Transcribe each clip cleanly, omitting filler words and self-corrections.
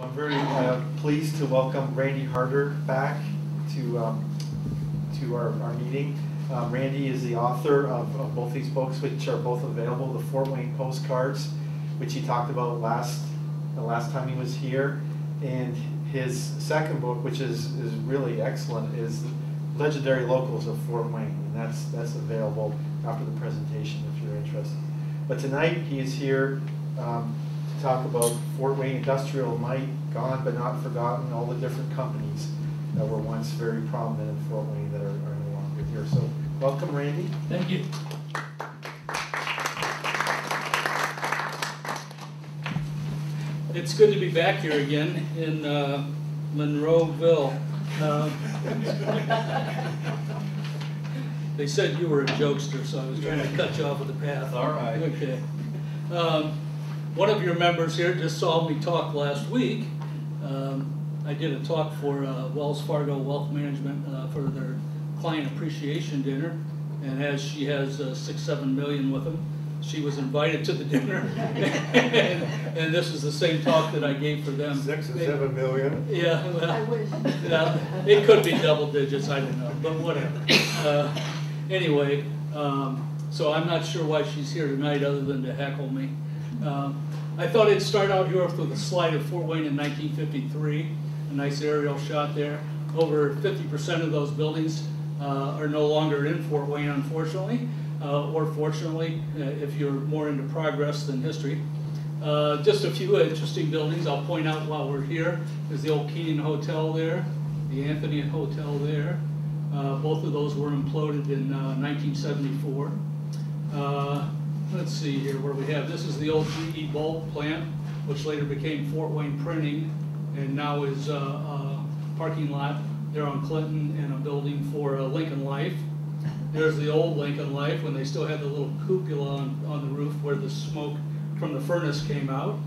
I'm very pleased to welcome Randy Harter back to our meeting. Randy is the author of both these books, which are both available, the Fort Wayne Postcards, which he talked about the last time he was here, and his second book, which is really excellent, is Legendary Locals of Fort Wayne, and that's available after the presentation if you're interested. But tonight he is here to talk about Fort Wayne Industrial Might, gone but not forgotten, all the different companies that were once very prominent in Fort Wayne that are no longer here. So welcome, Randy. Thank you. It's good to be back here again in Monroeville. They said you were a jokester, so I was trying to cut you off of the path. All right. Okay. One of your members here just saw me talk last week. I did a talk for Wells Fargo Wealth Management for their client appreciation dinner, and as she has 6-7 million with them, she was invited to the dinner, and this is the same talk that I gave for them. 6 or 7 million? Yeah, well, I wish. yeah, it could be double digits, I don't know, but whatever. Anyway, so I'm not sure why she's here tonight other than to heckle me. I thought I'd start out here with a slide of Fort Wayne in 1953, a nice aerial shot there. Over 50% of those buildings are no longer in Fort Wayne, unfortunately. Or fortunately, if you're more into progress than history. Just a few interesting buildings I'll point out while we're here. There's the old Keating Hotel there, the Anthony Hotel there. Both of those were imploded in 1974. Let's see here where we have. This is the old GE bulb plant, which later became Fort Wayne Printing, and now is a parking lot there on Clinton and a building for Lincoln Life. There's the old Lincoln Life when they still had the little cupola on the roof where the smoke from the furnace came out.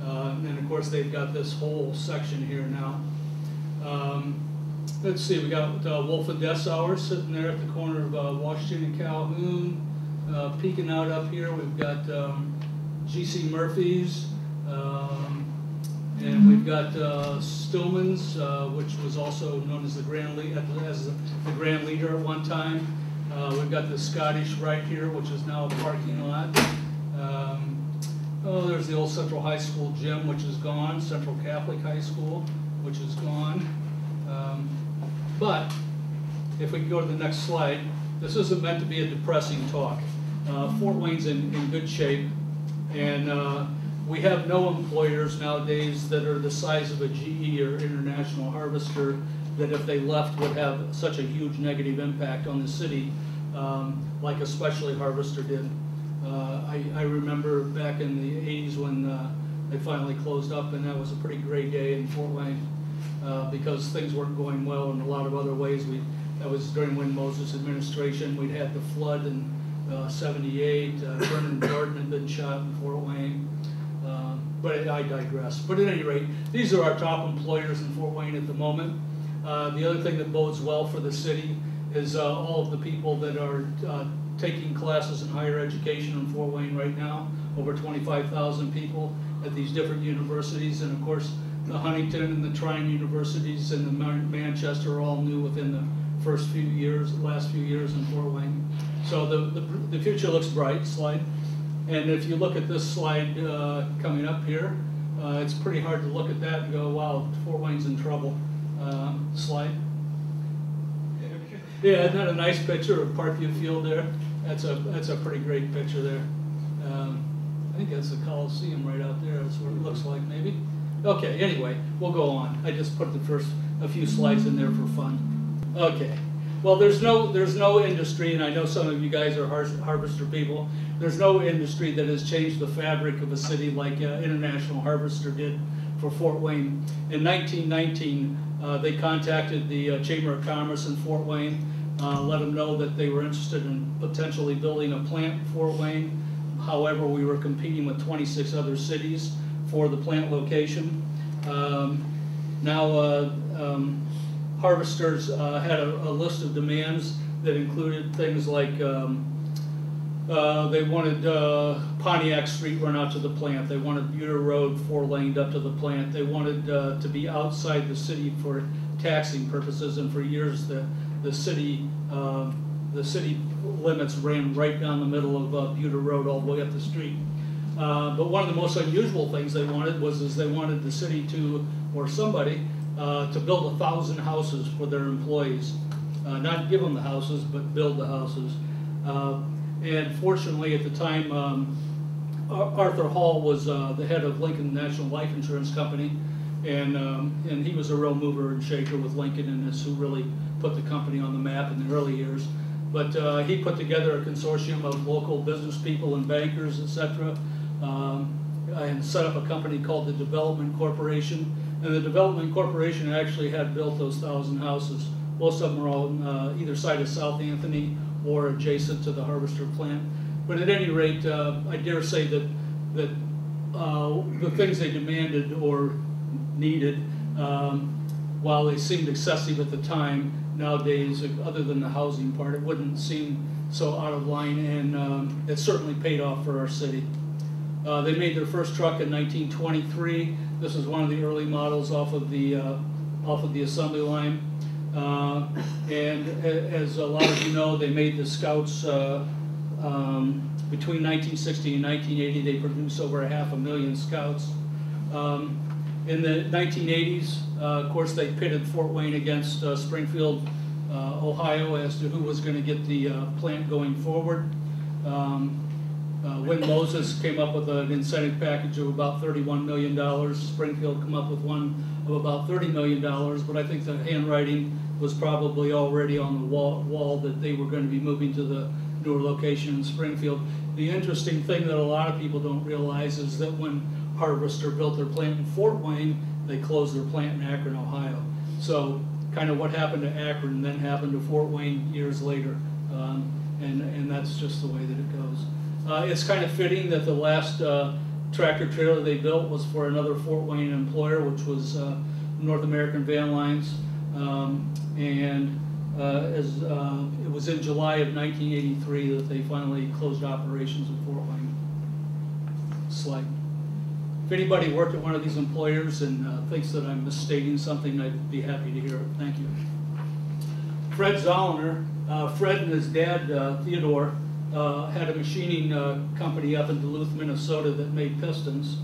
And of course they've got this whole section here now. Let's see, we got Wolf and Dessauer sitting there at the corner of Washington and Calhoun. Peeking out up here, we've got G.C. Murphy's, and we've got Stillman's, which was also known as the Grand Leader at one time. We've got the Scottish right here, which is now a parking lot. Oh, there's the old Central High School gym, which is gone. Central Catholic High School, which is gone. But if we can go to the next slide, this isn't meant to be a depressing talk. Fort Wayne's in good shape, and we have no employers nowadays that are the size of a GE or International Harvester that if they left would have such a huge negative impact on the city, like especially Harvester did. I remember back in the 80s when they finally closed up, and that was a pretty great day in Fort Wayne because things weren't going well in a lot of other ways. That was during Win Moses' administration. We'd had the flood in '78. Vernon Jordan had been shot in Fort Wayne. But I digress. But at any rate, these are our top employers in Fort Wayne at the moment. The other thing that bodes well for the city is all of the people that are taking classes in higher education in Fort Wayne right now, over 25,000 people at these different universities, and of course the Huntington and the Trine universities and the Manchester are all new within the last few years in Fort Wayne. So the future looks bright. Slide. And if you look at this slide coming up here, it's pretty hard to look at that and go, wow, Fort Wayne's in trouble. Slide. Yeah, isn't that a nice picture of Parkview Field there? That's a pretty great picture there. I think that's the Coliseum right out there. That's what it looks like, maybe. Okay, anyway, we'll go on. I just put a few slides in there for fun. Okay. Well, there's no industry, and I know some of you guys are Harvester people. There's no industry that has changed the fabric of a city like International Harvester did for Fort Wayne. In 1919, they contacted the Chamber of Commerce in Fort Wayne, let them know that they were interested in potentially building a plant in Fort Wayne. However, we were competing with 26 other cities for the plant location. Harvesters had a list of demands that included things like They wanted Pontiac Street run out to the plant. They wanted Buter Road 4-laned up to the plant. They wanted to be outside the city for taxing purposes, and for years the city limits ran right down the middle of Buter Road all the way up the street. But one of the most unusual things they wanted was they wanted the city to, or somebody, to build 1,000 houses for their employees. Not give them the houses, but build the houses. And fortunately, at the time, Arthur Hall was the head of Lincoln National Life Insurance Company, and he was a real mover and shaker with Lincoln, and is who really put the company on the map in the early years. But he put together a consortium of local business people and bankers, etc., and set up a company called the Development Corporation. And the Development Corporation actually had built those 1,000 houses. Most of them were on either side of South Anthony or adjacent to the harvester plant. But at any rate, I dare say that the things they demanded or needed, while they seemed excessive at the time, nowadays, other than the housing part, it wouldn't seem so out of line, and it certainly paid off for our city. They made their first truck in 1923. This is one of the early models off of the assembly line. And as a lot of you know, they made the Scouts between 1960 and 1980. They produced over 500,000 Scouts. In the 1980s, of course, they pitted Fort Wayne against Springfield, Ohio, as to who was going to get the plant going forward. Win Moses came up with an incentive package of about $31 million. Springfield came up with one of about $30 million, but I think the handwriting was probably already on the wall that they were going to be moving to the newer location in Springfield. The interesting thing that a lot of people don't realize is that when Harvester built their plant in Fort Wayne, they closed their plant in Akron, Ohio. So kind of what happened to Akron then happened to Fort Wayne years later, and that's just the way that it goes. It's kind of fitting that the last tractor trailer they built was for another Fort Wayne employer, which was North American Van Lines, and it was in July of 1983 that they finally closed operations in Fort Wayne. Slide. If anybody worked at one of these employers and thinks that I'm misstating something, I'd be happy to hear it. Thank you. Fred Zollner, Fred and his dad, Theodore, had a machining company up in Duluth, Minnesota that made pistons.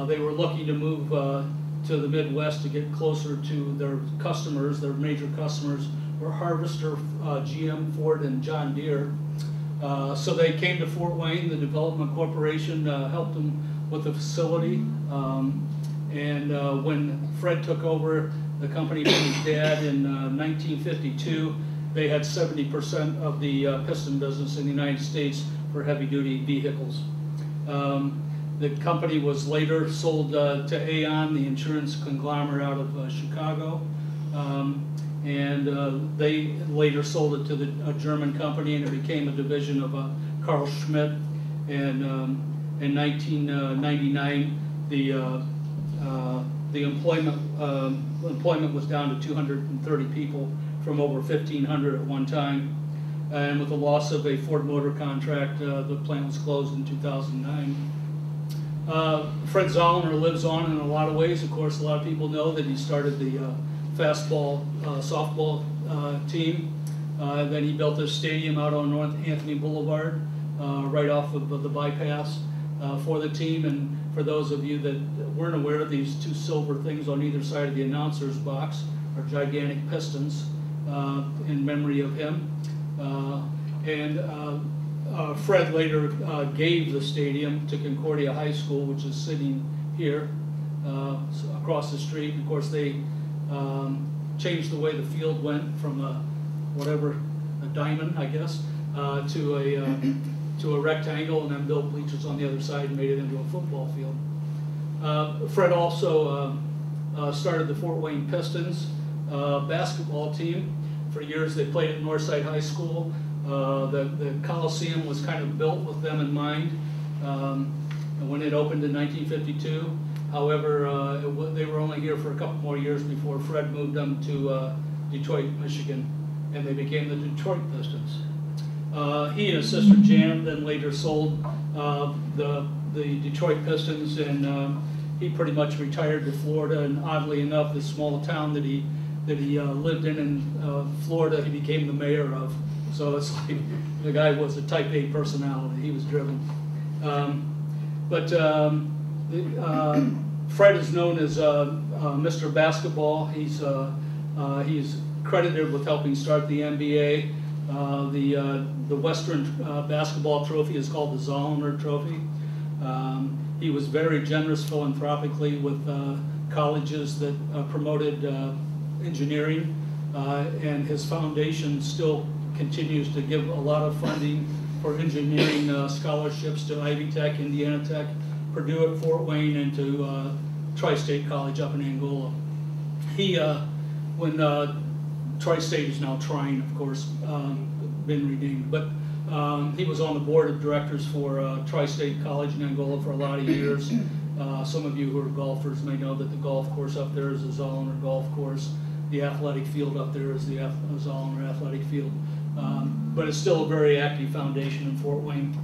They were looking to move to the Midwest to get closer to their customers. Their major customers were Harvester, GM, Ford, and John Deere. So they came to Fort Wayne. The Development Corporation helped them with the facility. And when Fred took over the company from his dad in 1952, they had 70% of the piston business in the United States for heavy-duty vehicles. The company was later sold to Aon, the insurance conglomerate out of Chicago. And they later sold it to a German company, and it became a division of Carl Schmidt. And in 1999, the employment was down to 230 people from over 1,500 at one time. And with the loss of a Ford Motor contract, the plant was closed in 2009. Fred Zollner lives on in a lot of ways. Of course, a lot of people know that he started the fastball, softball team. Then he built a stadium out on North Anthony Boulevard, right off of the bypass for the team. And for those of you that weren't aware, these two silver things on either side of the announcer's box are gigantic pistons in memory of him. Fred later gave the stadium to Concordia High School, which is sitting here across the street. Of course, they changed the way the field went from a diamond, I guess, to a rectangle, and then built bleachers on the other side and made it into a football field. Fred also started the Fort Wayne Pistons basketball team. For years they played at Northside High School. The Coliseum was kind of built with them in mind when it opened in 1952. However, they were only here for a couple more years before Fred moved them to Detroit, Michigan, and they became the Detroit Pistons. He and his sister Janet then later sold the Detroit Pistons, and he pretty much retired to Florida. And oddly enough, the small town that he lived in Florida, he became the mayor of. So it's like the guy was a type A personality. He was driven. Fred is known as Mr. Basketball. He's credited with helping start the NBA. The Western basketball trophy is called the Zollner Trophy. He was very generous philanthropically with colleges that promoted engineering, and his foundation still continues to give a lot of funding for engineering scholarships to Ivy Tech, Indiana Tech, Purdue at Fort Wayne, and to Tri-State College up in Angola. He, when Tri-State is now Trine, of course, been renamed, but he was on the board of directors for Tri-State College in Angola for a lot of years. Some of you who are golfers may know that the golf course up there is the Zollner Golf Course. The athletic field up there is the Zollner Athletic Field. But it's still a very active foundation in Fort Wayne.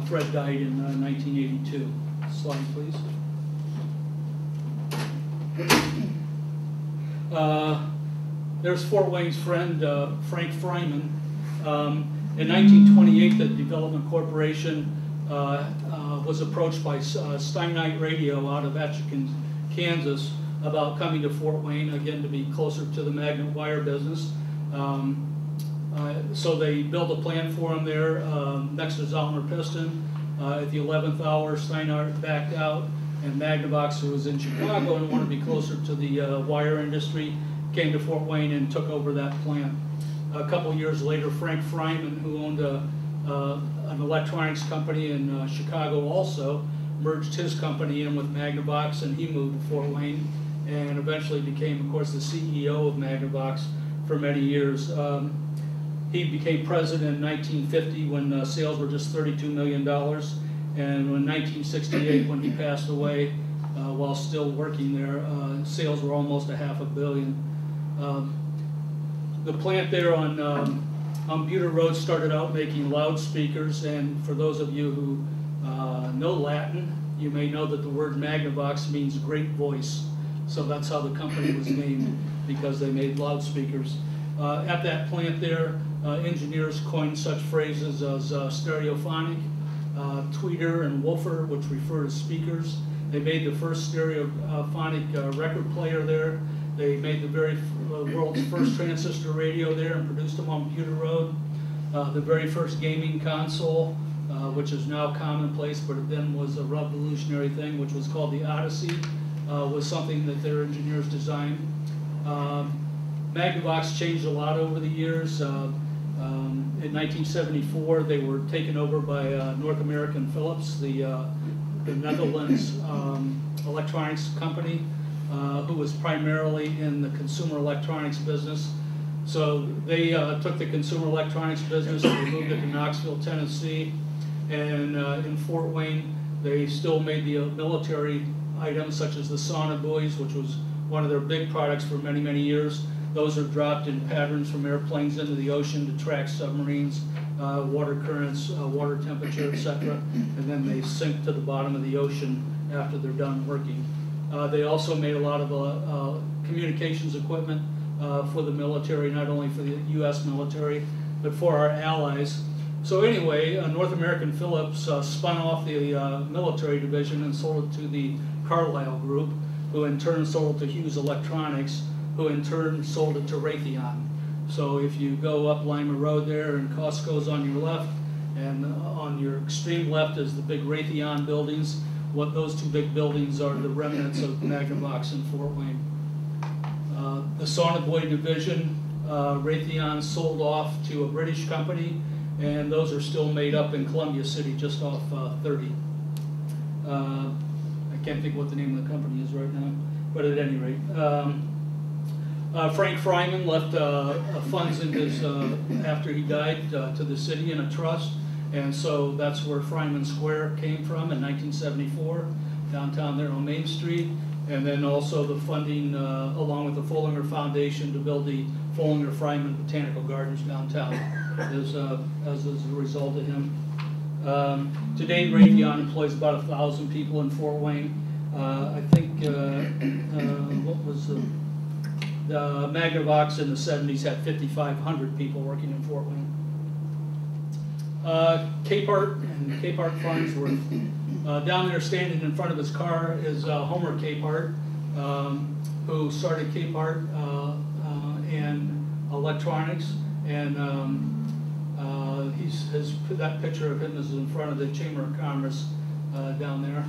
Fred died in 1982. Slide, please. There's Fort Wayne's friend, Frank Fryman. In 1928, the Development Corporation was approached by Steinite Radio out of Atchison, Kansas, about coming to Fort Wayne, again, to be closer to the magnet wire business. So they built a plant for him there next to Zollner Piston. At the 11th hour, Steinart backed out, and Magnavox, who was in Chicago and wanted to be closer to the wire industry, came to Fort Wayne and took over that plant. A couple years later, Frank Fryman, who owned an electronics company in Chicago also, merged his company in with Magnavox, and he moved to Fort Wayne and eventually became, of course, the CEO of Magnavox for many years. He became president in 1950 when sales were just $32 million, and in 1968, when he passed away, while still working there, sales were almost $500 million. The plant there on Buter Road started out making loudspeakers, and for those of you who know Latin, you may know that the word Magnavox means great voice. So that's how the company was named, because they made loudspeakers. At that plant there, engineers coined such phrases as stereophonic, tweeter, and woofer, which refer to speakers. They made the first stereophonic record player there. They made the world's first transistor radio there and produced them on Buter Road. The very first gaming console, which is now commonplace, but then was a revolutionary thing, which was called the Odyssey, was something that their engineers designed. Magnavox changed a lot over the years. In 1974, they were taken over by North American Philips, the Netherlands electronics company, who was primarily in the consumer electronics business. So they took the consumer electronics business and they moved it to Knoxville, Tennessee. And in Fort Wayne, they still made the military items such as the sonobuoys, which was one of their big products for many, many years. Those are dropped in patterns from airplanes into the ocean to track submarines, water currents, water temperature, etc. And then they sink to the bottom of the ocean after they're done working. They also made a lot of communications equipment for the military, not only for the U.S. military, but for our allies. So anyway, North American Philips spun off the military division and sold it to the Carlyle Group, who in turn sold it to Hughes Electronics, who in turn sold it to Raytheon. So if you go up Lima Road there and Costco's on your left, and on your extreme left is the big Raytheon buildings. What those two big buildings are the remnants of Magnavox in Fort Wayne. The sonobuoy division, Raytheon sold off to a British company, and those are still made up in Columbia City, just off 30. I can't think what the name of the company is right now, but at any rate. Frank Fryman left funds in his, after he died, to the city in a trust, and so that's where Fryman Square came from in 1974, downtown there on Main Street, and then also the funding along with the Follinger Foundation to build the Follinger Fryman Botanical Gardens downtown. as a result of him. Today, Raytheon employs about 1,000 people in Fort Wayne. I think, what was the Magnavox in the 70s had 5,500 people working in Fort Wayne. Capehart and Capehart Farnsworth. Down there standing in front of his car is Homer Capehart, who started Capehart and electronics, and that picture of him is in front of the Chamber of Commerce down there.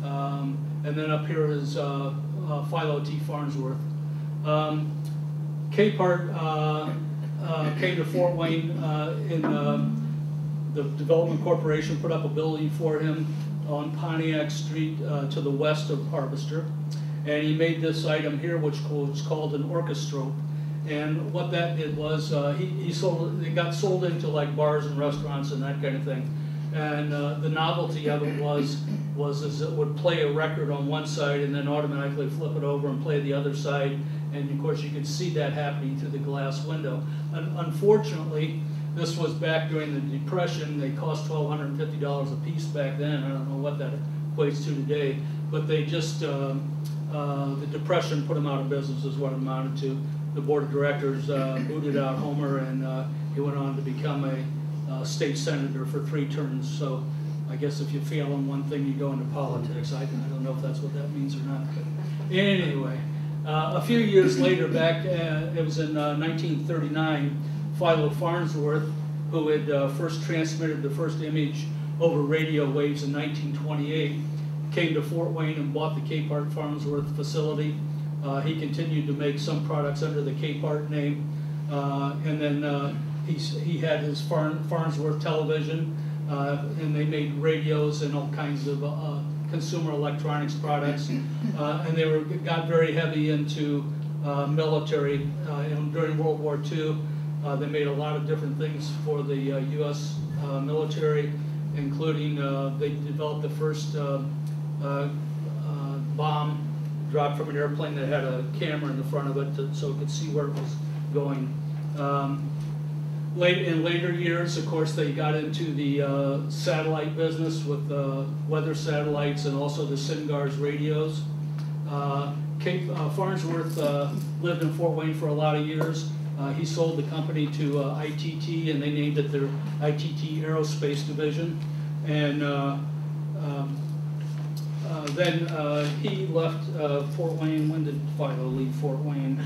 And then up here is Philo T. Farnsworth. Capehart came to Fort Wayne in the Development Corporation put up a building for him on Pontiac Street to the west of Harvester. And he made this item here, which was called an orchestrope. And what that did was it got sold into like bars and restaurants and that kind of thing. And the novelty of it was it would play a record on one side and then automatically flip it over and play the other side. And of course you could see that happening through the glass window. And unfortunately, this was back during the Depression. They cost $1,250 a piece back then. I don't know what that equates to today, but they just, the Depression put them out of business is what it amounted to. The board of directors booted out Homer, and he went on to become a state senator for 3 terms. So I guess if you fail on one thing, you go into politics. I don't know if that's what that means or not. But anyway, a few years later, back, it was in 1939, Philo Farnsworth, who had first transmitted the first image over radio waves in 1928, came to Fort Wayne and bought the Capehart Farnsworth facility. He continued to make some products under the Capehart name, and then he had his Farnsworth television, and they made radios and all kinds of consumer electronics products, and they got very heavy into military. And during World War II, they made a lot of different things for the U.S. Military, including they developed the first bomb dropped from an airplane that had a camera in the front of it so it could see where it was going. In later years, of course, they got into the satellite business with weather satellites and also the SINGARS radios. Farnsworth lived in Fort Wayne for a lot of years. He sold the company to ITT, and they named it their ITT Aerospace Division. And then he left Fort Wayne. When did Philo leave Fort Wayne?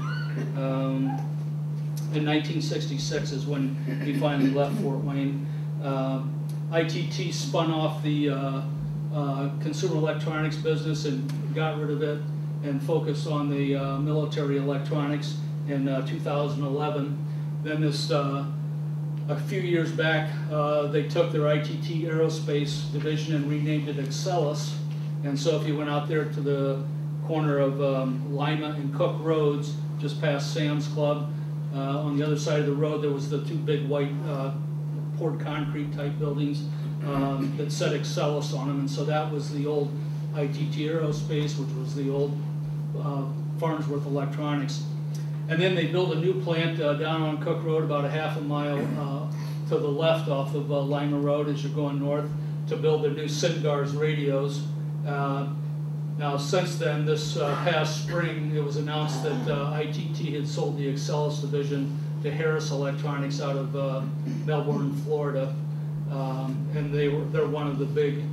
In 1966 is when he finally left Fort Wayne. ITT spun off the consumer electronics business and got rid of it and focused on the military electronics in 2011. Then this, a few years back, they took their ITT Aerospace division and renamed it Excelis. And so if you went out there to the corner of Lima and Cook Roads, just past Sam's Club, on the other side of the road, there was the 2 big white poured concrete type buildings that said Excelis on them. And so that was the old ITT Aerospace, which was the old Farnsworth Electronics. And then they built a new plant down on Cook Road, about a half a mile to the left off of Lima Road as you're going north, to build the new SINGARS radios. Now, since then, this past spring, it was announced that ITT had sold the Excelis division to Harris Electronics out of Melbourne, Florida, and they're one of the big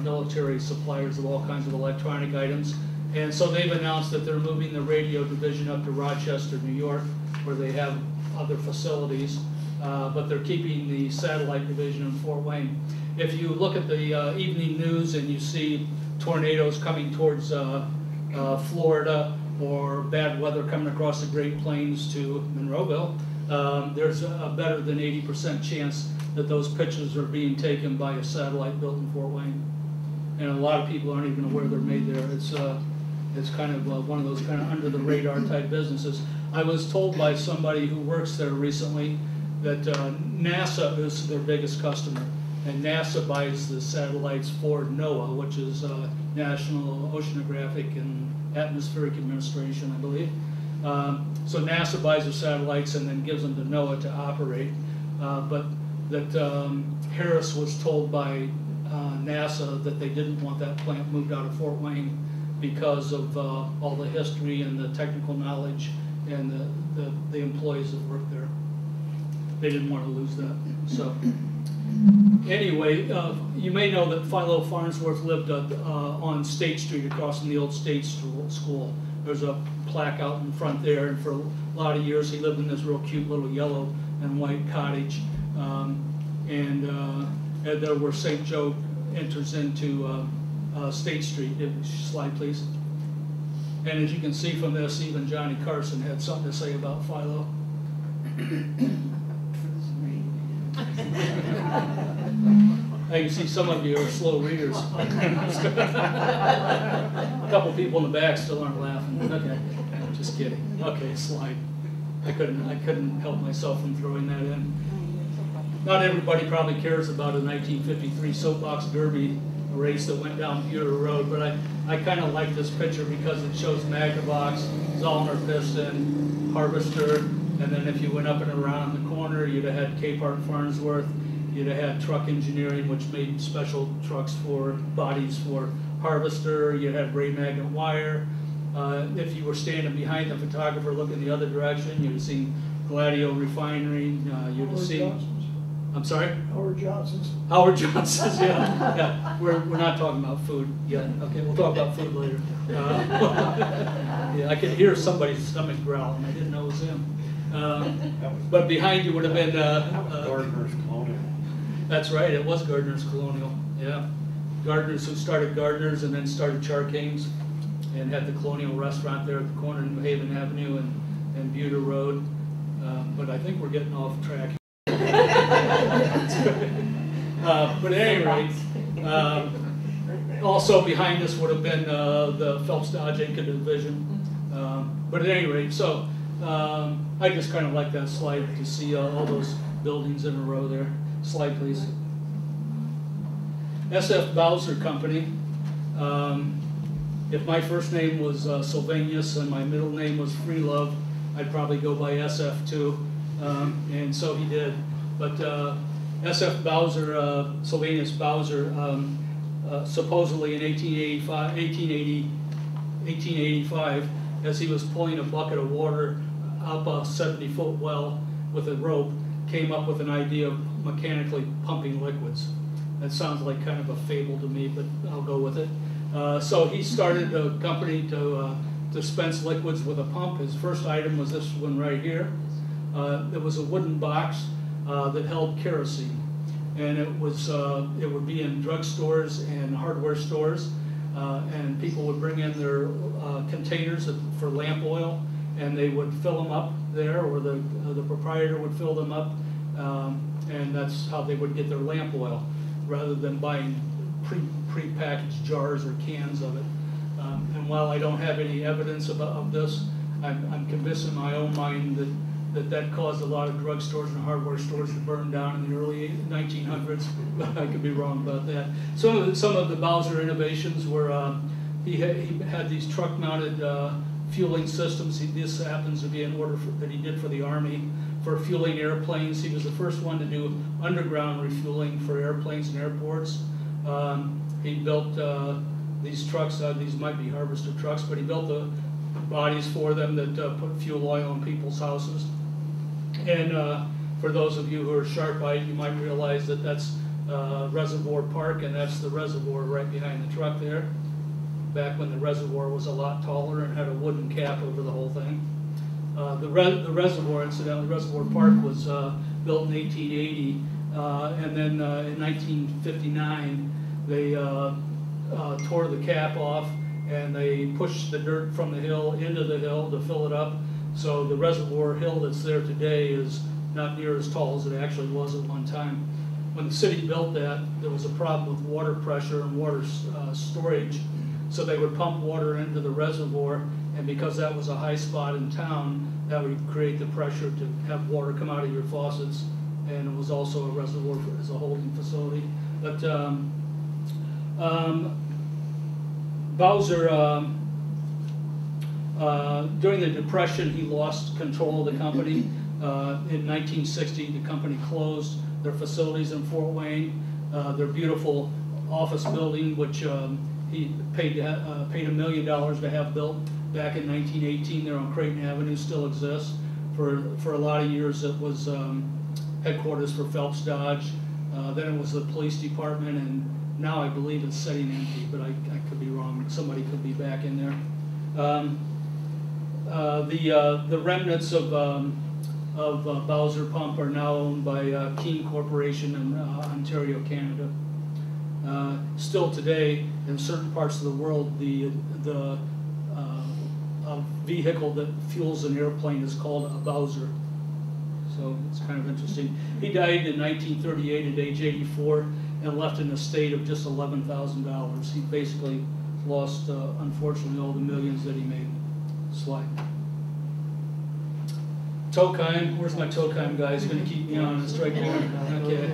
military suppliers of all kinds of electronic items. And so they've announced that they're moving the radio division up to Rochester, New York, where they have other facilities, but they're keeping the satellite division in Fort Wayne. If you look at the evening news and you see tornadoes coming towards Florida or bad weather coming across the Great Plains to Monroeville, there's a better than 80% chance that those pictures are being taken by a satellite built in Fort Wayne. And a lot of people aren't even aware they're made there. It's kind of one of those kind of under the radar type businesses. I was told by somebody who works there recently that NASA is their biggest customer. And NASA buys the satellites for NOAA, which is National Oceanographic and Atmospheric Administration, I believe. So NASA buys the satellites and then gives them to NOAA to operate. but that Harris was told by NASA that they didn't want that plant moved out of Fort Wayne because of all the history and the technical knowledge and the employees that work there. They didn't want to lose that. So anyway, you may know that Philo Farnsworth lived on State Street across from the old State School. There's a plaque out in front there, and for a lot of years he lived in this real cute little yellow and white cottage. And there where St. Joe enters into State Street. Slide, please. And as you can see from this, even Johnny Carson had something to say about Philo. I can see some of you are slow readers. A couple people in the back still aren't laughing. Okay, just kidding. Okay, slide. I couldn't help myself from throwing that in. Not everybody probably cares about a 1953 soapbox derby race that went down Pewter Road, but I kind of like this picture because it shows Magnavox, Zollner Piston, Harvester, and then if you went up and around the corner, you'd have had Capehart Farnsworth, you'd have had Truck Engineering, which made special trucks for bodies for Harvester, you had Ray Magnet Wire. If you were standing behind the photographer looking the other direction, you'd have seen Gladio Refinery, you'd have seen... I'm sorry? Howard Johnson's. Howard Johnson's, yeah. Yeah. We're not talking about food yet. Okay, we'll talk about food later. Yeah, I could hear somebody's stomach growling. I didn't know it was him. But behind you would have been... Gardner's Colonial. That's right, it was Gardner's Colonial, yeah. Gardner's, who started Gardner's and then started Charkane's and had the Colonial restaurant there at the corner of New Haven Avenue and Buda Road. But I think we're getting off track. But at any rate, also behind us would have been the Phelps Dodge Inca division. But at any rate, so I just kind of like that slide to see all those buildings in a row there. Slide, please. SF Bowser Company. If my first name was Sylvanus and my middle name was Freelove, I'd probably go by SF too. And so he did. But SF Bowser, Sylvanus Bowser, supposedly in 1885, as he was pulling a bucket of water up a 70-foot well with a rope, came up with an idea of mechanically pumping liquids. That sounds like kind of a fable to me, but I'll go with it. So he started a company to dispense liquids with a pump. His first item was this one right here. It was a wooden box that held kerosene, and it would be in drugstores and hardware stores, and people would bring in their containers for lamp oil, and they would fill them up there, or the proprietor would fill them up, and that's how they would get their lamp oil, rather than buying pre-packaged jars or cans of it. And while I don't have any evidence of this, I'm convinced in my own mind that caused a lot of drugstores and hardware stores to burn down in the early 1900s. I could be wrong about that. Some of the Bowser innovations were he had these truck-mounted fueling systems. This happens to be an order that he did for the Army for fueling airplanes. He was the first one to do underground refueling for airplanes and airports. He built these trucks. These might be Harvester trucks, but he built the bodies for them that put fuel oil in people's houses. And for those of you who are sharp-eyed, you might realize that that's Reservoir Park, and that's the reservoir right behind the truck there, back when the reservoir was a lot taller and had a wooden cap over the whole thing. The reservoir, incidentally, Reservoir Park was built in 1880, and then in 1959, they tore the cap off, and they pushed the dirt from the hill into the hill to fill it up. So the reservoir hill that's there today is not near as tall as it actually was at one time. When the city built that, there was a problem with water pressure and water storage. So they would pump water into the reservoir, and because that was a high spot in town, that would create the pressure to have water come out of your faucets. And it was also a reservoir as a holding facility. But Bowser, during the Depression, he lost control of the company. In 1960, the company closed their facilities in Fort Wayne. Their beautiful office building, which he paid $1 million to have built back in 1918 there on Creighton Avenue, still exists. For a lot of years it was headquarters for Phelps Dodge. Then it was the police department, and now I believe it's sitting empty, but I could be wrong. Somebody could be back in there. The remnants of Bowser Pump are now owned by Keene Corporation in Ontario, Canada. Still today, in certain parts of the world, the vehicle that fuels an airplane is called a Bowser. So it's kind of interesting. He died in 1938 at age 84 and left an estate of just $11,000. He basically lost, unfortunately, all the millions that he made. Slide. Tokheim, where's my Tokheim guy? He's going to keep me honest right there. Okay.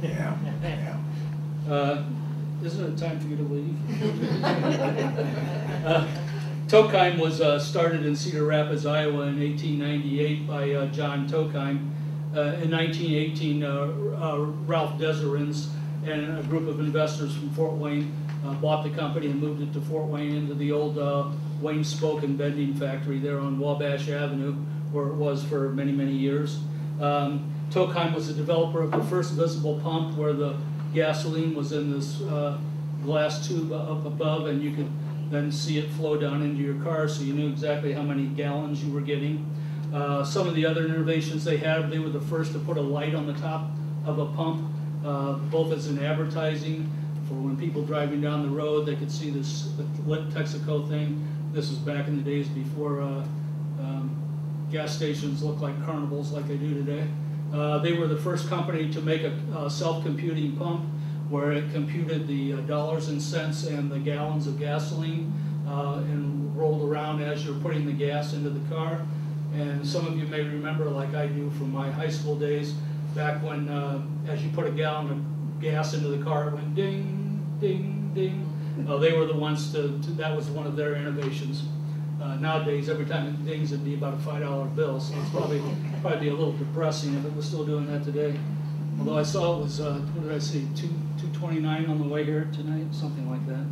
Yeah. Isn't it time for you to leave? Tokheim was started in Cedar Rapids, Iowa in 1898 by John Tokheim. In 1918, Ralph Deserins and a group of investors from Fort Wayne bought the company and moved it to Fort Wayne into the old Wayne Spoke and Bending factory there on Wabash Avenue, where it was for many, many years. Tokheim was the developer of the first visible pump, where the gasoline was in this glass tube up above, and you could then see it flow down into your car, so you knew exactly how many gallons you were getting. Some of the other innovations they had, they were the first to put a light on the top of a pump, both as an advertising for when people driving down the road, they could see this lit Texaco thing. This was back in the days before gas stations looked like carnivals like they do today. They were the first company to make a self-computing pump where it computed the dollars and cents and the gallons of gasoline and rolled around as you're putting the gas into the car. And some of you may remember, like I do from my high school days, back when as you put a gallon of gas into the car, it went ding, ding, ding. They were the ones that was one of their innovations. Nowadays, every time it dings, it'd be about a $5 bill, so it's probably be a little depressing if it was still doing that today. Although I saw it was, what did I see, $2.29 on the way here tonight, something like that.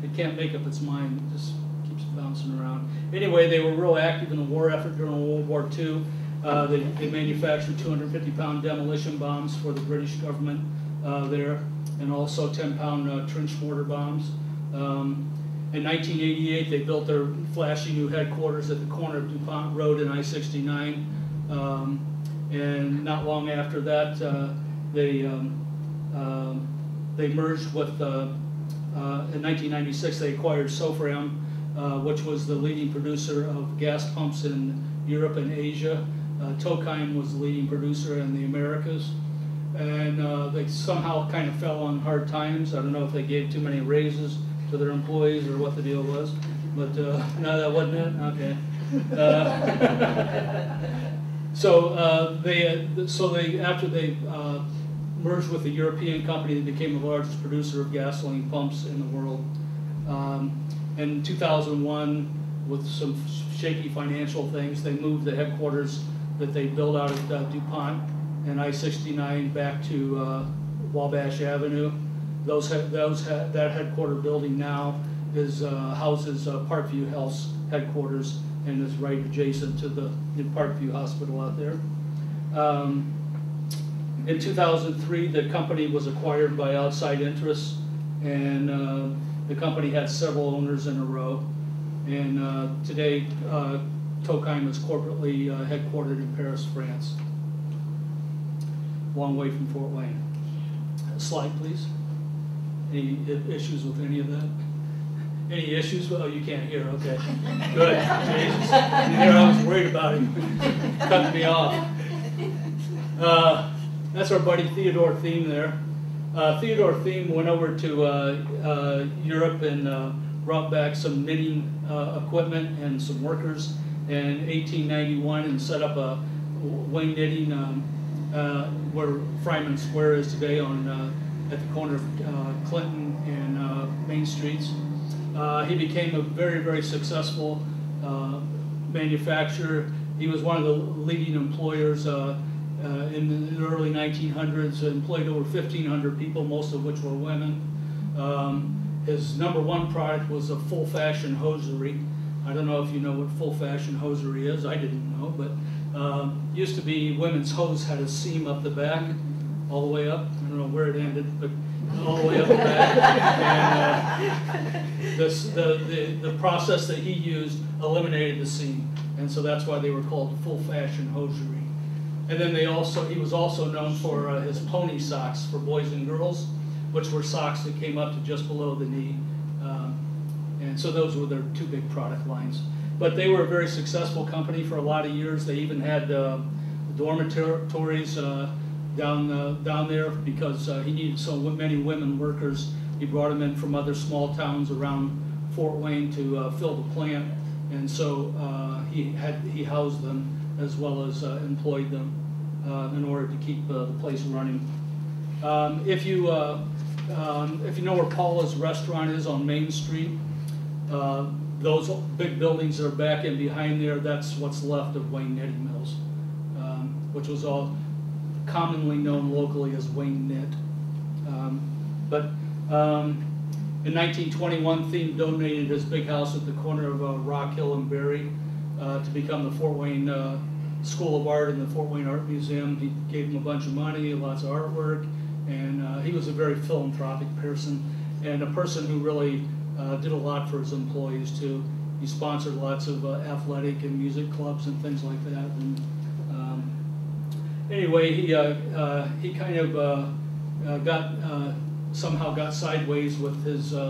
It can't make up its mind, it just keeps bouncing around. Anyway, they were real active in the war effort during World War II. They manufactured 250-pound demolition bombs for the British government there, and also 10-pound trench mortar bombs. In 1988, they built their flashy new headquarters at the corner of DuPont Road and I-69. And not long after that, they merged with, in 1996, they acquired Sofram, which was the leading producer of gas pumps in Europe and Asia. Tokheim was the leading producer in the Americas. And they somehow kind of fell on hard times. I don't know if they gave too many raises to their employees or what the deal was, but no, that wasn't it? Okay. After they merged with the European company, they became the largest producer of gasoline pumps in the world. In 2001, with some shaky financial things, they moved the headquarters that they built out at DuPont and I-69 back to Wabash Avenue. That headquarter building now houses Parkview Health's headquarters and is right adjacent to the Parkview Hospital out there. In 2003, the company was acquired by outside interests, and the company had several owners in a row. And today, Tokheim is corporately headquartered in Paris, France. Long way from Fort Wayne. Slide, please. Any issues with any of that? Any issues? Oh, you can't hear. Okay. Good. Jesus. There, I was worried about him. Cutting me off. That's our buddy Theodore Thiem there. Theodore Thiem went over to Europe and brought back some knitting equipment and some workers in 1891 and set up a Wayne Knitting where Fryman Square is today on at the corner of Clinton and Main Streets. He became a very, very successful manufacturer. He was one of the leading employers in the early 1900s, employed over 1,500 people, most of which were women. His #1 product was a full fashion hosiery. I don't know if you know what full fashion hosiery is. I didn't know, but used to be women's hose had a seam up the back, all the way up. I don't know where it ended, but all the way up the back. And the process that he used eliminated the seam, and so that's why they were called full fashion hosiery. And then he was also known for his pony socks for boys and girls, which were socks that came up to just below the knee. And so those were their 2 big product lines. But they were a very successful company for a lot of years. They even had dormitories down there because he needed so many women workers. He brought them in from other small towns around Fort Wayne to fill the plant. And so he housed them as well as employed them in order to keep the place running. If you know where Paula's Restaurant is on Main Street, those big buildings that are back in behind there, that's what's left of Wayne Knitting Mills, which was all commonly known locally as Wayne Knit. In 1921, Thiem donated his big house at the corner of Rock Hill and Berry to become the Fort Wayne School of Art and the Fort Wayne Art Museum. He gave him a bunch of money, lots of artwork, and he was a very philanthropic person and a person who really did a lot for his employees too. He sponsored lots of athletic and music clubs and things like that. And anyway, he kind of somehow got sideways with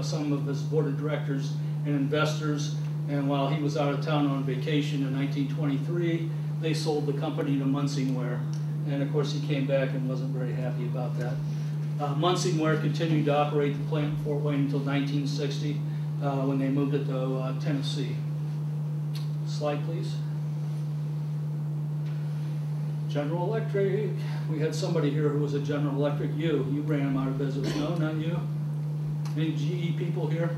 some of his board of directors and investors. And while he was out of town on vacation in 1923, they sold the company to Munsingware. And of course, he came back and wasn't very happy about that. Munsingware continued to operate the plant in Fort Wayne until 1960, when they moved it to Tennessee. Slide, please. General Electric. We had somebody here who was a General Electric. You ran them out of business. No, not you. Any GE people here?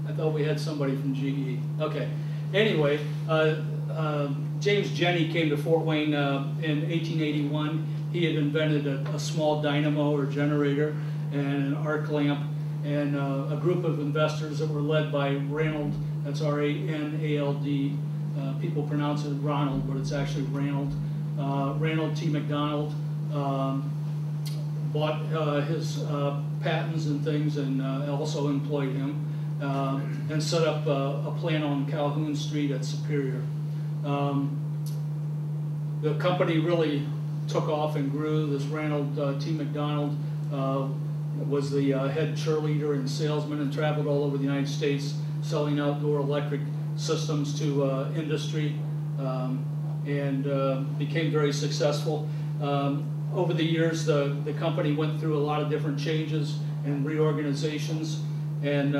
I thought we had somebody from GE. Okay. Anyway, James Jenny came to Fort Wayne in 1881. He had invented a small dynamo or generator and an arc lamp, and a group of investors that were led by Ranald, that's R-A-N-A-L-D. People pronounce it Ronald, but it's actually Ranald. Ranald T. McDonald bought his patents and things and also employed him and set up a plant on Calhoun Street at Superior. The company really took off and grew. This Ranald T. McDonald was the head cheerleader and salesman and traveled all over the United States selling outdoor electric systems to industry and became very successful. Over the years, the company went through a lot of different changes and reorganizations. And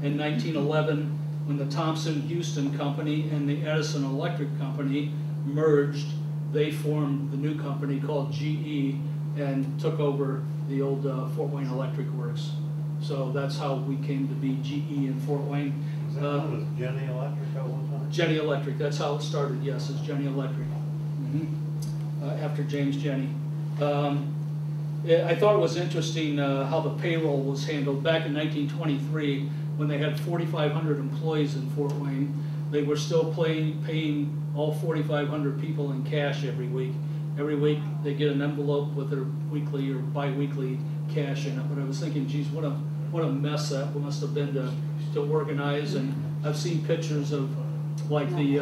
in 1911, when the Thomson-Houston Company and the Edison Electric Company merged, they formed the new company called GE and took over the old Fort Wayne Electric Works. So that's how we came to be GE in Fort Wayne. Is that known as Jenny Electric at one time? Jenny Electric, that's how it started, yes, it's Jenny Electric. After James Jenny. I thought it was interesting how the payroll was handled. Back in 1923, when they had 4,500 employees in Fort Wayne, they were still paying all 4,500 people in cash every week. Every week they get an envelope with their weekly or bi-weekly cash in it. But I was thinking, geez, what a mess that must have been to organize. And I've seen pictures of like the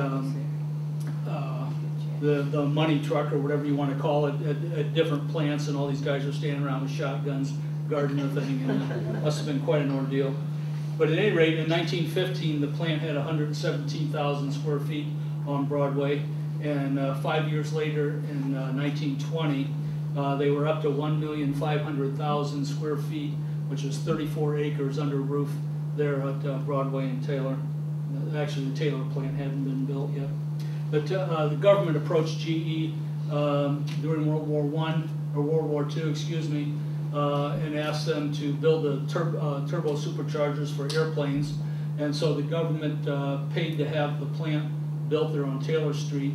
money truck or whatever you want to call it at different plants, and all these guys are standing around with shotguns guarding the thing, and it must have been quite an ordeal. But at any rate, in 1915, the plant had 117,000 square feet on Broadway, and 5 years later, in 1920, they were up to 1,500,000 square feet, which is 34 acres under roof there at Broadway and Taylor. Actually, the Taylor plant hadn't been built yet. But the government approached GE during World War I, or World War II, excuse me, and asked them to build the turbo superchargers for airplanes. And so the government paid to have the plant built there on Taylor Street.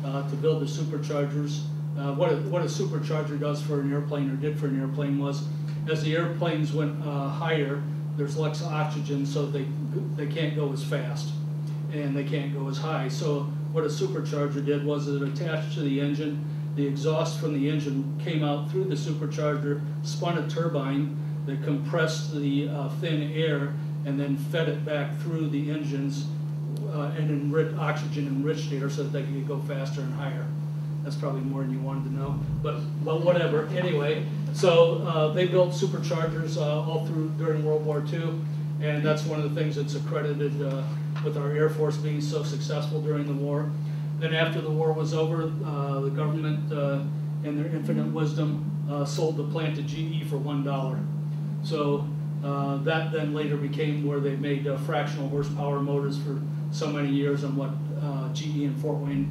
to build the superchargers. What a supercharger does for an airplane, or did for an airplane, was as the airplanes went higher, there's less oxygen, so they can't go as fast and they can't go as high. So what a supercharger did was it attached to the engine. The exhaust from the engine came out through the supercharger, spun a turbine that compressed the thin air, and then fed it back through the engines and oxygen enriched air so that they could go faster and higher. That's probably more than you wanted to know, but whatever. Anyway, so they built superchargers all through during World War II, and that's one of the things that's accredited with our Air Force being so successful during the war. Then after the war was over, the government, in their infinite wisdom, sold the plant to GE for $1. So that then later became where they made fractional horsepower motors for so many years, and what GE in Fort Wayne,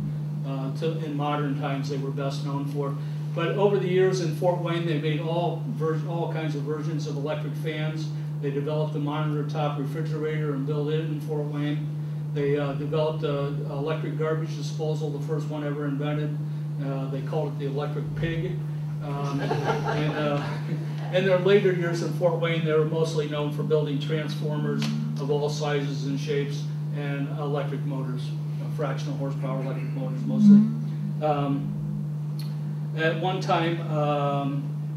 in modern times, they were best known for. But over the years in Fort Wayne, they made all kinds of versions of electric fans. They developed a monitor top refrigerator and built it in Fort Wayne. They developed electric garbage disposal, the first one ever invented. They called it the electric pig. In their later years in Fort Wayne, they were mostly known for building transformers of all sizes and shapes and electric motors, fractional horsepower electric motors mostly. At one time,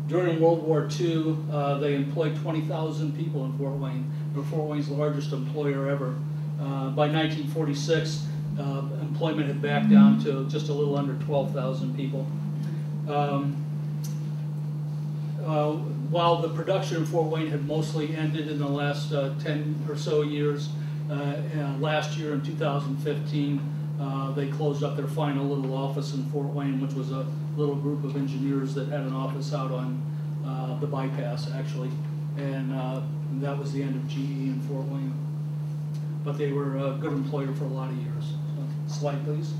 during World War II, they employed 20,000 people in Fort Wayne. They were Fort Wayne's largest employer ever. By 1946, employment had backed down to just a little under 12,000 people. While the production in Fort Wayne had mostly ended in the last 10 or so years, last year in 2015, they closed up their final little office in Fort Wayne, which was a little group of engineers that had an office out on the bypass, actually. And that was the end of GE in Fort Wayne. But they were a good employer for a lot of years. So, slide, please.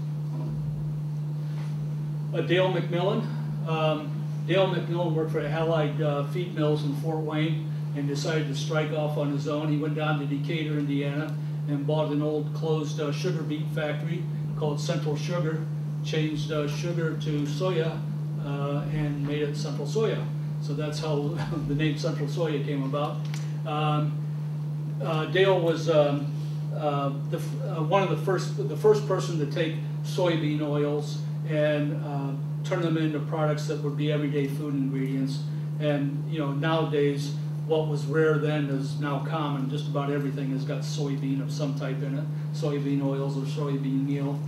Dale McMillan. Dale McMillan worked for Allied Feed Mills in Fort Wayne and decided to strike off on his own. He went down to Decatur, Indiana, and bought an old closed sugar beet factory called Central Sugar, changed sugar to soya, and made it Central Soya. So that's how the name Central Soya came about. Dale was one of the first person to take soybean oils and turn them into products that would be everyday food ingredients. And nowadays, what was rare then is now common. Just about everything has got soybean of some type in it, soybean oils or soybean meal.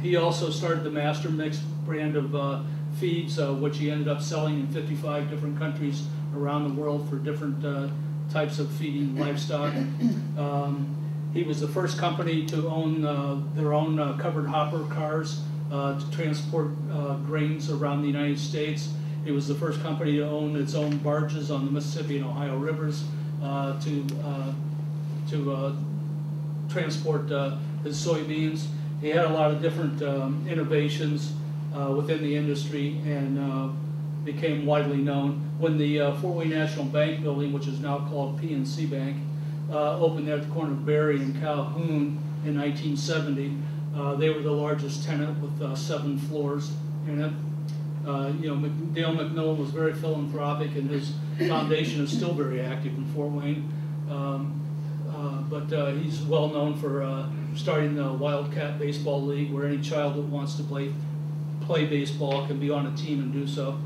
He also started the Master Mix brand of feeds, which he ended up selling in 55 different countries around the world for different types of feeding livestock. He was the first company to own their own covered hopper cars to transport grains around the United States. It was the first company to own its own barges on the Mississippi and Ohio rivers to transport his soybeans. He had a lot of different innovations within the industry and became widely known. When the Fort Wayne National Bank building, which is now called PNC Bank, opened there at the corner of Berry and Calhoun in 1970, they were the largest tenant with 7 floors in it. Dale McMillan was very philanthropic, and his foundation is still very active in Fort Wayne. But he's well known for starting the Wildcat Baseball League, where any child that wants to play baseball can be on a team and do so.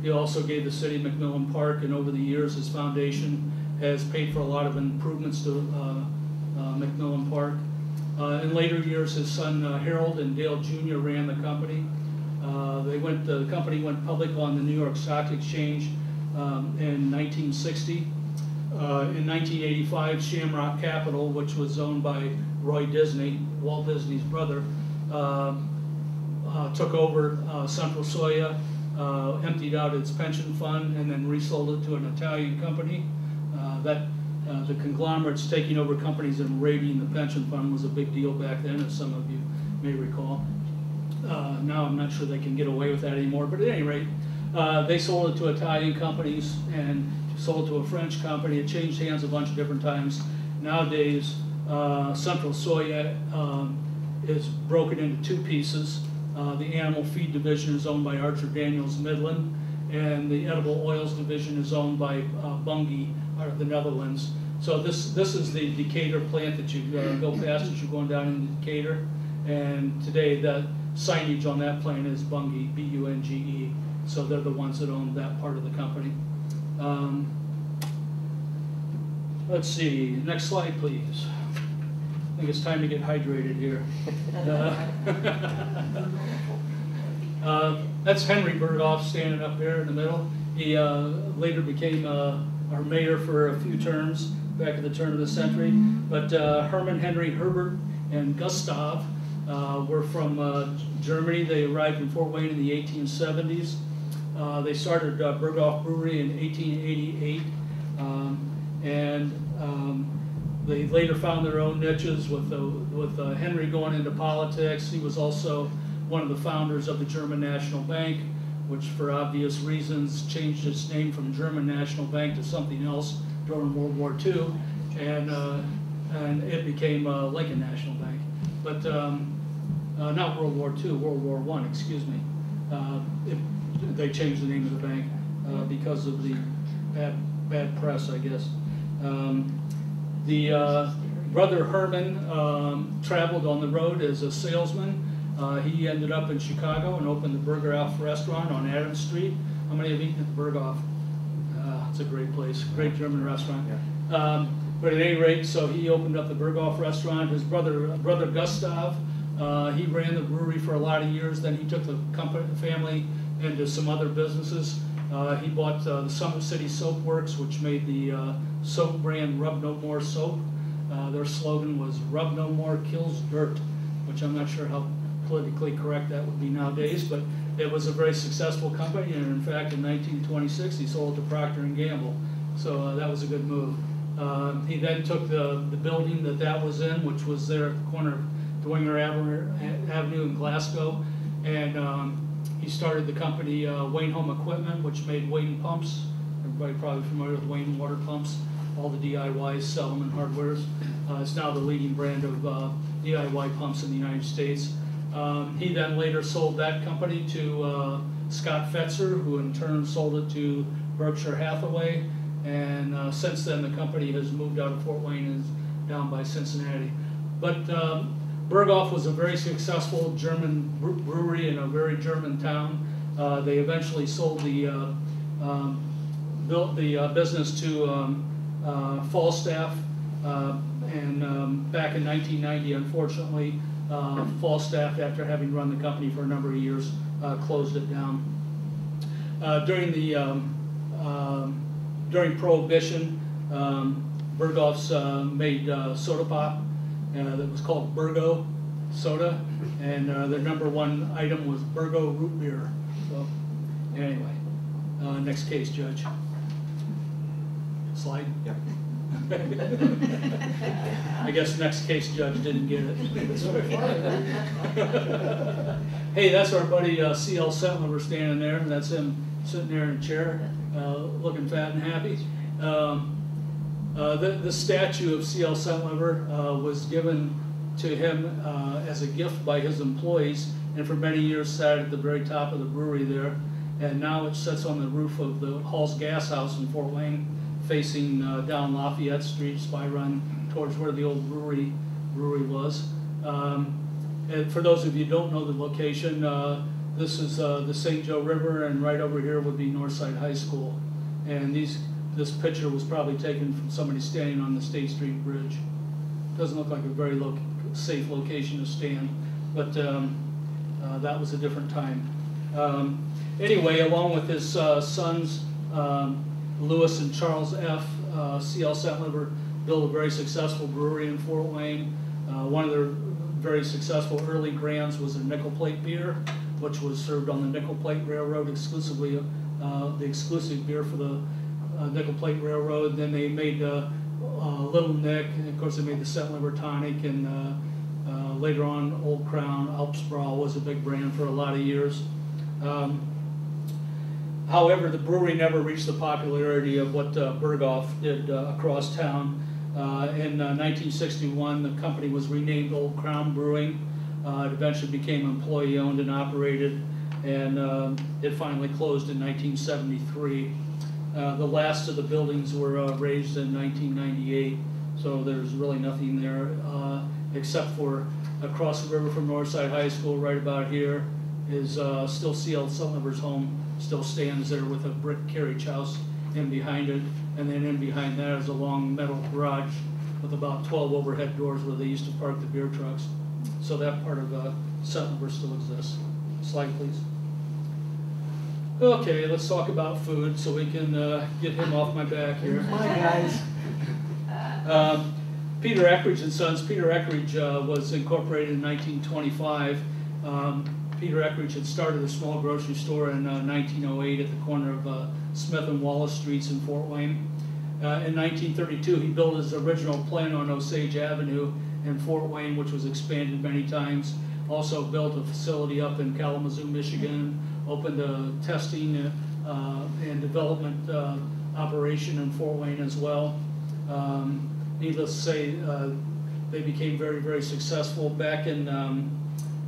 He also gave the city McMillan Park, and over the years his foundation has paid for a lot of improvements to McMillan Park. In later years, his son Harold and Dale Jr. ran the company. The company went public on the New York Stock Exchange in 1960. In 1985, Shamrock Capital, which was owned by Roy Disney, Walt Disney's brother, took over Central Soya, emptied out its pension fund, and then resold it to an Italian company. The conglomerates taking over companies and raiding the pension fund was a big deal back then, as some of you may recall. Now I'm not sure they can get away with that anymore, but at any rate, they sold it to Italian companies and sold it to a French company. It changed hands a bunch of different times. Nowadays, Central Soya is broken into two pieces. The animal feed division is owned by Archer Daniels Midland, and the edible oils division is owned by Bunge out of the Netherlands. So this is the Decatur plant that you go past as you're going down into Decatur. And today the signage on that plant is Bunge, B-U-N-G-E. So they're the ones that own that part of the company. Let's see, next slide please. I think it's time to get hydrated here. That's Henry Berghoff standing up there in the middle. He later became our mayor for a few terms back at the turn of the century. But Hermann, Henry, Herbert, and Gustav were from Germany. They arrived in Fort Wayne in the 1870s. They started Berghoff Brewery in 1888. They later found their own niches with Henry going into politics. He was also one of the founders of the German National Bank, which for obvious reasons changed its name from German National Bank to something else during World War II, and it became Lincoln National Bank. But not World War II, World War I, excuse me. They changed the name of the bank because of the bad press, I guess. The brother Herman traveled on the road as a salesman. He ended up in Chicago and opened the Berghoff restaurant on Adams Street. How many have eaten at the Berghoff? It's a great place, great German restaurant. Yeah. But at any rate, so he opened up the Berghoff restaurant. His brother Gustav, he ran the brewery for a lot of years. Then he took the family into some other businesses. He bought the Summit City Soap Works, which made the soap brand Rub No More soap. Their slogan was "Rub No More kills dirt," which I'm not sure how politically correct that would be nowadays, but it was a very successful company, and in fact in 1926 he sold it to Procter & Gamble, so that was a good move. He then took the building that was in, which was there at the corner of Dwinger Avenue in Glasgow, and he started the company Wayne Home Equipment, which made Wayne pumps. Everybody probably familiar with Wayne water pumps. All the DIYs sell them in hardwares. It's now the leading brand of DIY pumps in the United States. He then later sold that company to Scott Fetzer, who in turn sold it to Berkshire Hathaway. And since then, the company has moved out of Fort Wayne and is down by Cincinnati. But Berghoff was a very successful German brewery in a very German town. They eventually sold the business to Falstaff, and back in 1990, unfortunately, Falstaff, after having run the company for a number of years, closed it down. During Prohibition, Berghoff's made soda pop that was called Burgo soda, and their #1 item was Burgo root beer. So anyway, next case, Judge. Slide. Yep. I guess next case judge didn't get it. Hey, that's our buddy C.L. Settler standing there, and that's him sitting there in a chair, looking fat and happy. The statue of C.L. Settler was given to him as a gift by his employees, and for many years sat at the very top of the brewery there, and now it sits on the roof of the Hall's Gas House in Fort Wayne, facing down Lafayette Street, Spy Run, towards where the old brewery was. And for those of you who don't know the location, this is the St. Joe River, and right over here would be Northside High School. And this picture was probably taken from somebody standing on the State Street Bridge. Doesn't look like a very safe location to stand, but that was a different time. Anyway, along with his sons, Lewis and Charles F., C.L. Settler built a very successful brewery in Fort Wayne. One of their very successful early brands was a nickel plate beer, which was served on the Nickel Plate Railroad exclusively, the exclusive beer for the Nickel Plate Railroad. Then they made Little Nick, and of course they made the Settler Tonic, and later on Old Crown, Alps Brawl was a big brand for a lot of years. However, the brewery never reached the popularity of what Berghoff did across town. In 1961, the company was renamed Old Crown Brewing. It eventually became employee owned and operated, and it finally closed in 1973. The last of the buildings were raised in 1998, so there's really nothing there except for across the river from Northside High School, right about here, is still C.L. Sullivan's home, still stands there with a brick carriage house in behind it, and then in behind that is a long metal garage with about 12 overhead doors where they used to park the beer trucks. So that part of Settler still exists. Slide, please. Okay, let's talk about food so we can get him off my back here. Hi, guys. Peter Eckridge and Sons. Peter Eckridge was incorporated in 1925. Peter Eckridge had started a small grocery store in 1908 at the corner of Smith and Wallace Streets in Fort Wayne. In 1932, he built his original plant on Osage Avenue in Fort Wayne, which was expanded many times. Also built a facility up in Kalamazoo, Michigan, opened a testing and development operation in Fort Wayne as well. Needless to say, they became very, very successful. Back in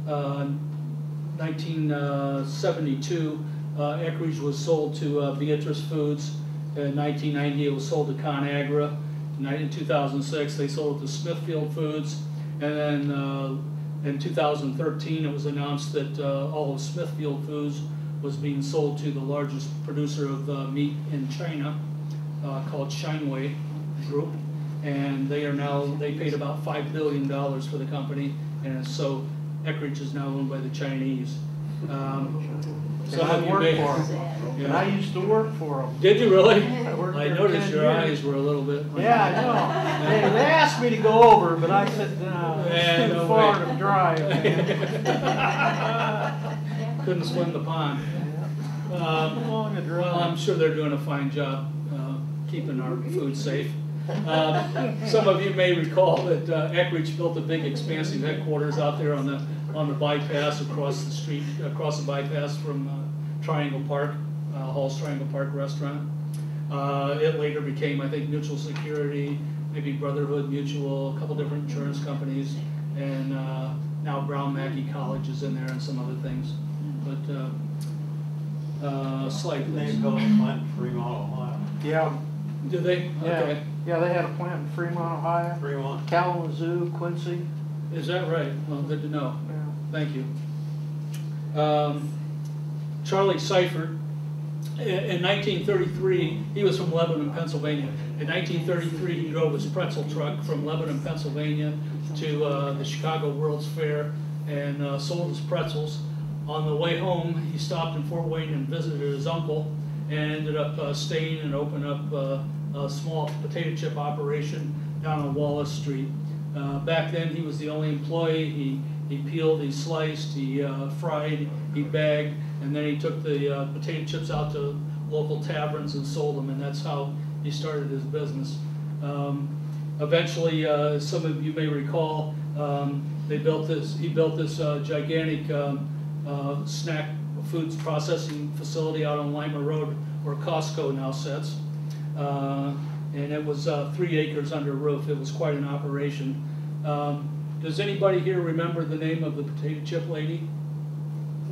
1972, Eckridge was sold to Beatrice Foods. In 1990, it was sold to ConAgra. In 2006, they sold it to Smithfield Foods. And then in 2013, it was announced that all of Smithfield Foods was being sold to the largest producer of meat in China, called Shineway Group. And they paid about $5 billion for the company. And so Eckridge is now owned by the Chinese. So I worked for them. Yeah. And I used to work for them. Did you really? worked I there noticed 10 your years. eyes were a little bit. Yeah, I know. They asked me to go over, but I said, no, it's too no far way. to drive. Couldn't swim the pond. Long a drive. Well, I'm sure they're doing a fine job keeping our food safe. Some of you may recall that Eckridge built a big expansive headquarters out there on the bypass across the street, across the bypass from Triangle Park, Hall's Triangle Park Restaurant. It later became, I think, Mutual Security, maybe Brotherhood Mutual, a couple different insurance companies, and now Brown Mackey College is in there and some other things. But slide, please. They built a plant in Fremont, Ohio. Yeah. Did they? Yeah. Okay. Yeah, they had a plant in Fremont, Ohio, Fremont. Kalamazoo, Quincy. Is that right? Well, good to know. Yeah. Thank you. Charlie Seifert, in 1933, he was from Lebanon, Pennsylvania. In 1933, he drove his pretzel truck from Lebanon, Pennsylvania to the Chicago World's Fair and sold his pretzels. On the way home, he stopped in Fort Wayne and visited his uncle and ended up staying and opened up a small potato chip operation down on Wallace Street. Back then, he was the only employee. He peeled, he sliced, he fried, he bagged, and then he took the potato chips out to local taverns and sold them, and that's how he started his business. Eventually, some of you may recall, he built this gigantic snack foods processing facility out on Lima Road where Costco now sits. And it was 3 acres under roof. It was quite an operation. Does anybody here remember the name of the potato chip lady?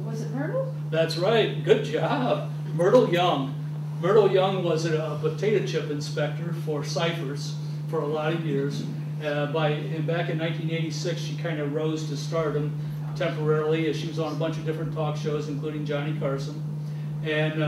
Was it Myrtle? That's right. Good job. Myrtle Young. Myrtle Young was a potato chip inspector for Cyphers for a lot of years. Back in 1986, she kind of rose to stardom temporarily as she was on a bunch of different talk shows, including Johnny Carson. And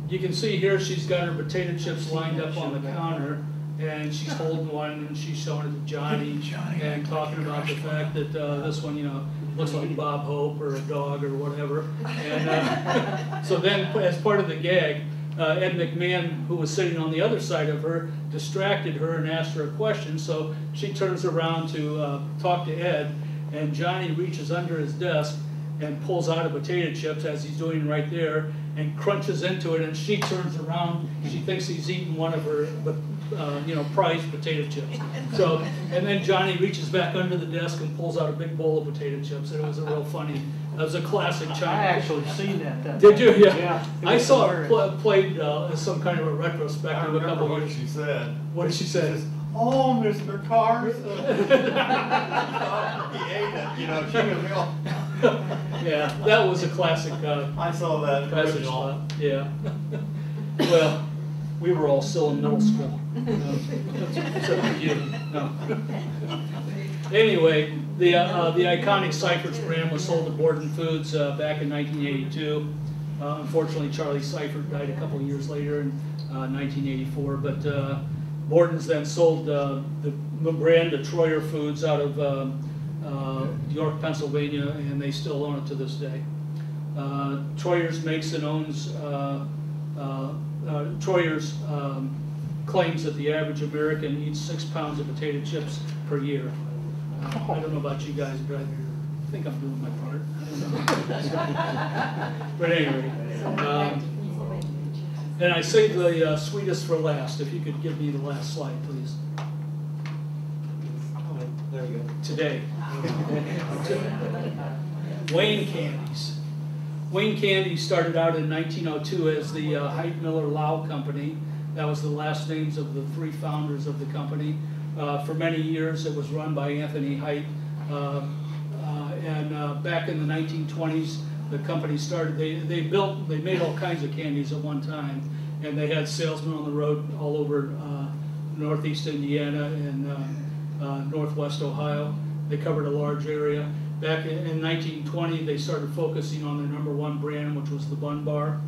you can see here she's got her potato chips lined up on the counter, and she's holding one and she's showing it to Johnny and talking about the fact that this one, looks like Bob Hope or a dog or whatever. And so then, as part of the gag, Ed McMahon, who was sitting on the other side of her, distracted her and asked her a question. So she turns around to talk to Ed, and Johnny reaches under his desk and pulls out a potato chips, as he's doing right there, and crunches into it, and she turns around, she thinks he's eating one of her prized potato chips. So, and then Johnny reaches back under the desk and pulls out a big bowl of potato chips, and it was a real funny, it was a classic I China. actually seen that. Did you? Yeah. Yeah. I saw it played as some kind of a retrospective a couple what years. she said. What did she say? Oh, Mr. Carson. He ate it, you know, she was real. Yeah, that was a classic. I saw that Classic original. spot. Yeah. Well, we were all still in middle school. Except for you. No. Anyway, the iconic Seifert's brand was sold to Borden Foods back in 1982. Unfortunately, Charlie Seifert died a couple of years later in 1984. But Borden's then sold the brand to Troyer Foods out of York, Pennsylvania, and they still own it to this day. Troyer's makes and owns, Troyer's claims that the average American eats 6 pounds of potato chips per year. I don't know about you guys, but I think I'm doing my part. I don't know. But anyway, and I saved the sweetest for last. If you could give me the last slide, please. There you go. Today. Wayne Candies. Wayne Candies started out in 1902 as the Height Miller Lau Company. That was the last names of the 3 founders of the company. For many years it was run by Anthony Height. Back in the 1920s, the company started, they made all kinds of candies at one time, and they had salesmen on the road all over Northeast Indiana and Northwest Ohio. They covered a large area. Back in 1920, they started focusing on their #1 brand, which was the Bun Bar.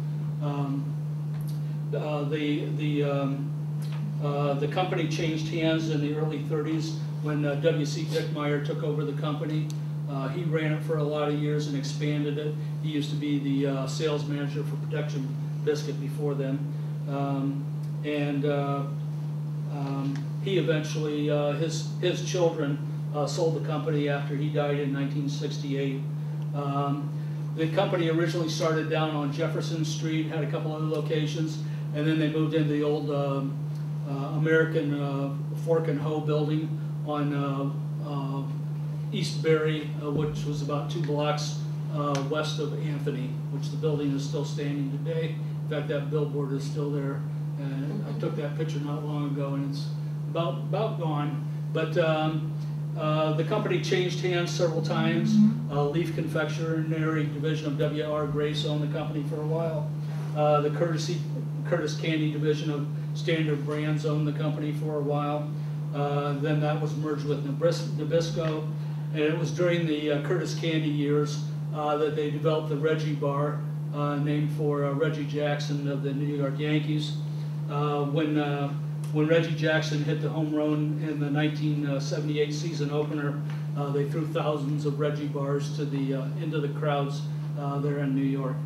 The company changed hands in the early 30s when W.C. Dickmeyer took over the company. He ran it for a lot of years and expanded it. He used to be the sales manager for Protection Biscuit before then. He eventually, his children sold the company after he died in 1968. The company originally started down on Jefferson Street, had a couple other locations, and then they moved into the old American Fork and Hoe building on East Berry, which was about 2 blocks west of Anthony, which the building is still standing today. In fact, that billboard is still there. And I took that picture not long ago, and it's about gone. But the company changed hands several times. Leaf Confectionery division of W.R. Grace owned the company for a while. The Curtis Candy division of Standard Brands owned the company for a while. Then that was merged with Nabisco. And it was during the Curtis Candy years that they developed the Reggie Bar, named for Reggie Jackson of the New York Yankees. When Reggie Jackson hit the home run in the 1978 season opener, they threw thousands of Reggie Bars to into the crowds there in New York.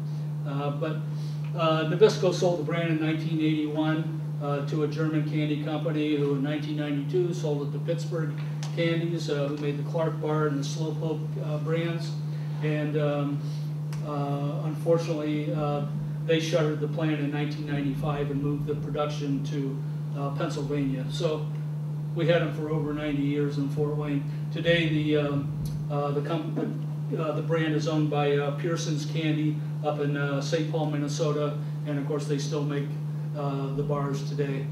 But Nabisco sold the brand in 1981 to a German candy company who in 1992 sold it to Pittsburgh Candies, who made the Clark Bar and the Slowpoke brands. And unfortunately, they shuttered the plant in 1995 and moved the production to Pennsylvania. So we had them for over 90 years in Fort Wayne. Today, the brand is owned by Pearson's Candy up in St. Paul, Minnesota, and of course they still make the bars today.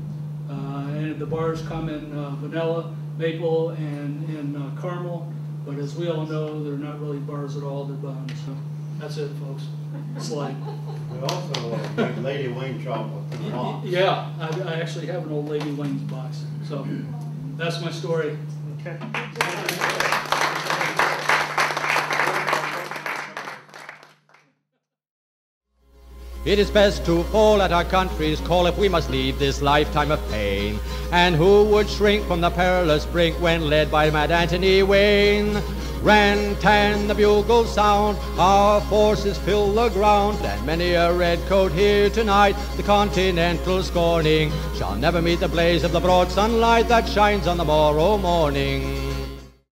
And the bars come in vanilla, maple, and in caramel, but as we all know, they're not really bars at all, they're buns. So that's it, folks. Slide. We also make Lady Wayne chocolate in the box. Yeah, I actually have an old Lady Wayne's box. So that's my story. Okay. It is best to fall at our country's call if we must leave this lifetime of pain. And who would shrink from the perilous brink when led by mad Anthony Wayne? Ran-tan the bugles sound, our forces fill the ground, and many a redcoat here tonight, the Continental scorning, shall never meet the blaze of the broad sunlight that shines on the morrow morning.